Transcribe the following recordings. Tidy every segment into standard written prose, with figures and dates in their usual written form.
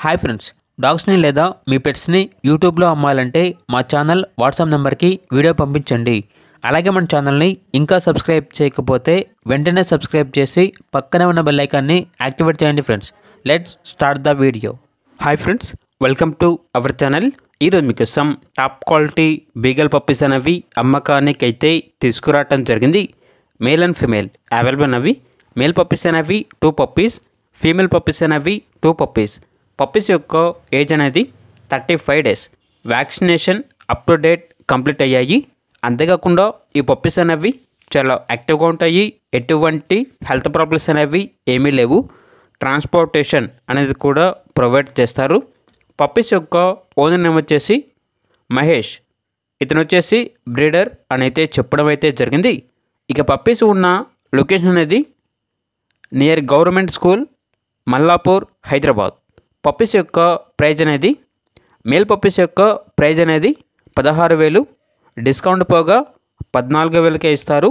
Hi friends, డాగ్స్ని లేదా మీ పెట్స్ని యూట్యూబ్లో అమ్మాలంటే మా ఛానల్ వాట్సాప్ నెంబర్కి వీడియో పంపించండి. అలాగే మన ఛానల్ని ఇంకా సబ్స్క్రైబ్ చేయకపోతే వెంటనే సబ్స్క్రైబ్ చేసి పక్కనే ఉన్న బెల్ ఐకాన్ని యాక్టివేట్ చేయండి friends. Let's start the video. Hi friends, welcome to our channel. ఈరోజు మీకోసం టాప్ క్వాలిటీ బీగల్ పప్పీస్ అనేవి అమ్మకానికి అయితే తీసుకురావటం జరిగింది. మేల్ అండ్ ఫీమేల్ అవైలబుల్ అనేవి. మేల్ పప్పీస్ అనేవి 2 పప్పీస్, ఫీమేల్ పప్పీస్ అనేవి 2 పప్పీస్. పప్పీస్ యొక్క ఏజ్ అనేది 35 days. Vaccination up to date complete అయ్యాయి. అంతేకాకుండా ఈ పప్పీస్ అనేవి చాలా యాక్టివ్గా ఉంటాయి. ఎటువంటి హెల్త్ ప్రాబ్లమ్స్ అనేవి ఏమీ లేవు. ట్రాన్స్పోర్టేషన్ అనేది కూడా ప్రొవైడ్ చేస్తారు. పప్పీస్ యొక్క ఓనర్ నేమ్ వచ్చేసి మహేష్. ఇతను వచ్చేసి బ్రీడర్ అని అయితే చెప్పడం అయితే జరిగింది. ఇక పప్పీస్ ఉన్న లొకేషన్ అనేది near government school, Mallapur, Hyderabad. Puppies యొక్క ప్రైజ్ అనేది మేల్ పప్పీస్ యొక్క ప్రైజ్ అనేది 16,000, డిస్కౌంట్ పోగా 14,000కే ఇస్తారు.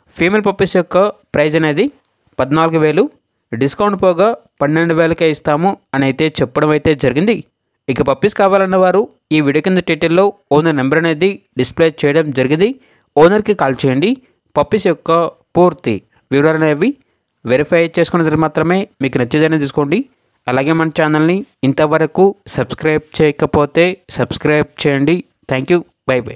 ఫీమేల్ పప్పీస్ యొక్క ప్రైజ్ అనేది 14,000, డిస్కౌంట్ పోగా 12,000కే ఇస్తాము అని అయితే చెప్పడం అయితే జరిగింది. ఇక పప్పీస్ కావాలన్న వారు ఈ వీడియో కింద టైటిల్లో ఓనర్ నెంబర్ అనేది డిస్ప్లే చేయడం జరిగింది. ఓనర్కి కాల్ చేయండి. పప్పీస్ యొక్క పూర్తి వివరాలు అనేవి వెరిఫై చేసుకున్న తర్వాత మాత్రమే మీకు నచ్చేదని తీసుకోండి. అలాగే మన ఛానల్ని ఇంతవరకు సబ్స్క్రైబ్ చేయకపోతే సబ్స్క్రైబ్ చేయండి. Thank you. By by.